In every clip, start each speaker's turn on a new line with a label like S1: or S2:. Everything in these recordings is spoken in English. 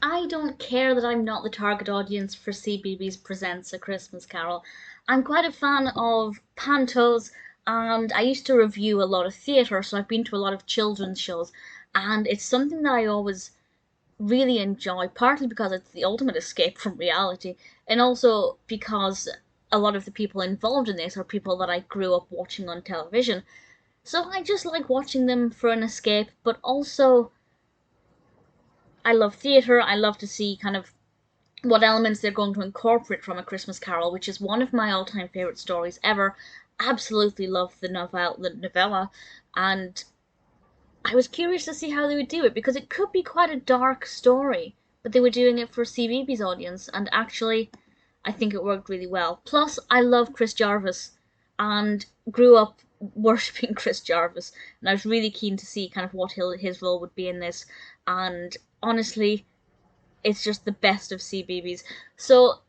S1: I don't care that I'm not the target audience for Cbeebies Presents A Christmas Carol. I'm quite a fan of pantos, and I used to review a lot of theatre, so I've been to a lot of children's shows, and it's something that I always really enjoy, partly because it's the ultimate escape from reality, and also because a lot of the people involved in this are people that I grew up watching on television. So I just like watching them for an escape, but also I love theatre. I love to see kind of what elements they're going to incorporate from A Christmas Carol, which is one of my all-time favorite stories ever. Absolutely love the novella, and I was curious to see how they would do it because it could be quite a dark story, but they were doing it for CBeebies audience, and actually, I think it worked really well. Plus, I love Chris Jarvis, and grew up worshipping Chris Jarvis, and I was really keen to see kind of what his role would be in this. And honestly, it's just the best of CBeebies. So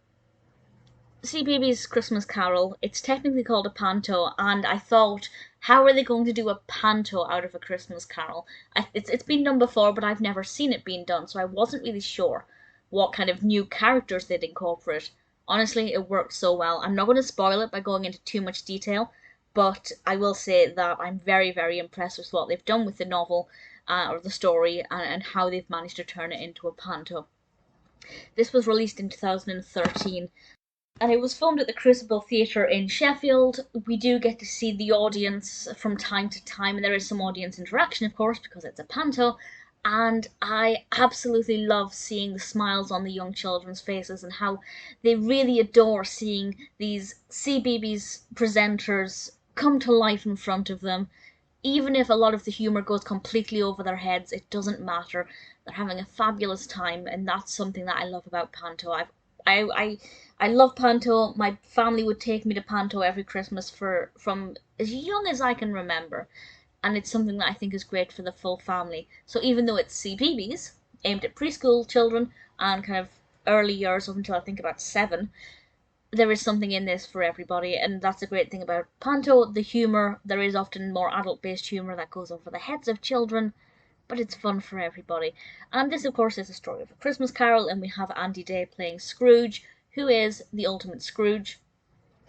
S1: Cbeebies Christmas Carol, it's technically called a panto, and I thought, how are they going to do a panto out of A Christmas Carol? It's been done before, but I've never seen it being done, so I wasn't really sure what kind of new characters they'd incorporate. Honestly, it worked so well. I'm not going to spoil it by going into too much detail, but I will say that I'm very, very impressed with what they've done with the novel, or the story, and how they've managed to turn it into a panto. This was released in 2013, and it was filmed at the Crucible Theatre in Sheffield. We do get to see the audience from time to time, and there is some audience interaction, of course, because it's a panto. And I absolutely love seeing the smiles on the young children's faces and how they really adore seeing these CBeebies presenters come to life in front of them. Even if a lot of the humour goes completely over their heads, it doesn't matter. They're having a fabulous time, and that's something that I love about Panto. I, I, I love Panto. My family would take me to Panto every Christmas from as young as I can remember, and it's something that I think is great for the full family. So even though it's CBeebies, aimed at preschool children and kind of early years up until I think about 7, there is something in this for everybody, and that's a great thing about Panto. The humour, there is often more adult-based humour that goes over the heads of children, but it's fun for everybody. And this, of course, is a story of A Christmas Carol, and we have Andy Day playing Scrooge, who is the ultimate Scrooge,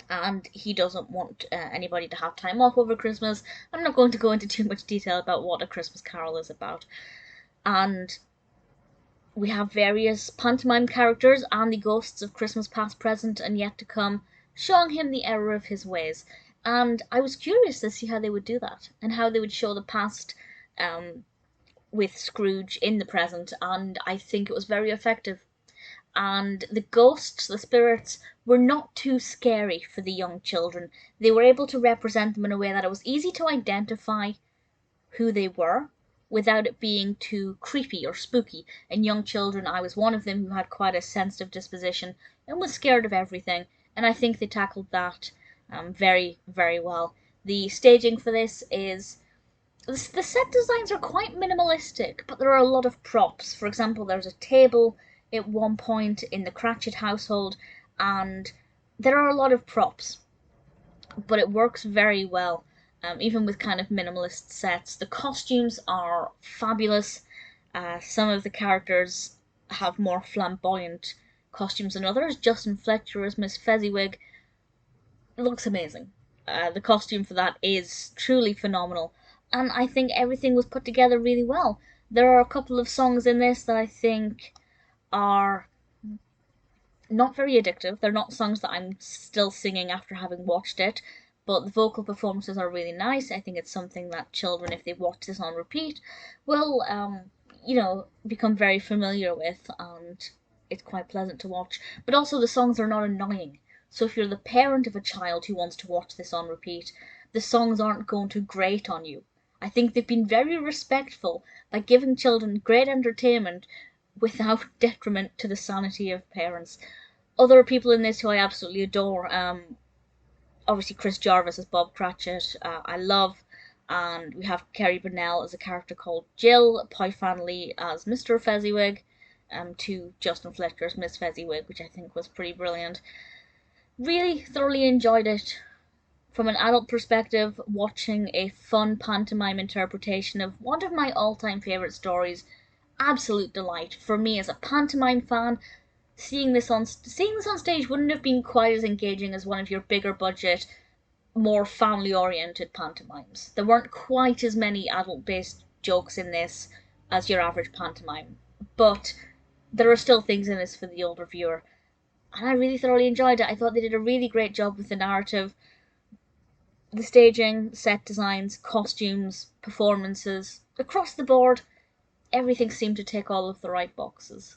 S1: and he doesn't want anybody to have time off over Christmas. I'm not going to go into too much detail about what A Christmas Carol is about. And we have various pantomime characters and the ghosts of Christmas past, present, and yet to come, showing him the error of his ways. And I was curious to see how they would do that, and how they would show the past with Scrooge in the present, and I think it was very effective. And the ghosts, the spirits, were not too scary for the young children. They were able to represent them in a way that it was easy to identify who they were without it being too creepy or spooky. And young children, I was one of them who had quite a sensitive disposition and was scared of everything, and I think they tackled that very, very well. The staging for this is, the set designs are quite minimalistic, but there are a lot of props. For example, there's a table at one point in the Cratchit household, and there are a lot of props, but it works very well, even with kind of minimalist sets. The costumes are fabulous. Some of the characters have more flamboyant costumes than others. Justin Fletcher as Miss Fezziwig looks amazing. The costume for that is truly phenomenal, and I think everything was put together really well. There are a couple of songs in this that I think are not very addictive. They're not songs that I'm still singing after having watched it, but the vocal performances are really nice. I think it's something that children, if they watch this on repeat, will, become very familiar with, and it's quite pleasant to watch. But also, the songs are not annoying. So if you're the parent of a child who wants to watch this on repeat, the songs aren't going to grate on you. I think they've been very respectful by giving children great entertainment without detriment to the sanity of parents. Other people in this who I absolutely adore, obviously Chris Jarvis as Bob Cratchit, I love, and we have Kerry Burnell as a character called Jill, Pui Fan Lee as Mr Fezziwig, to Justin Fletcher as Miss Fezziwig, which I think was pretty brilliant. Really thoroughly enjoyed it. From an adult perspective, watching a fun pantomime interpretation of one of my all-time favourite stories, absolute delight. For me as a pantomime fan, seeing this on stage wouldn't have been quite as engaging as one of your bigger budget, more family oriented pantomimes. There weren't quite as many adult based jokes in this as your average pantomime, but there are still things in this for the older viewer, and I really thoroughly enjoyed it. I thought they did a really great job with the narrative, the staging, set designs, costumes, performances. Across the board, everything seemed to tick all of the right boxes.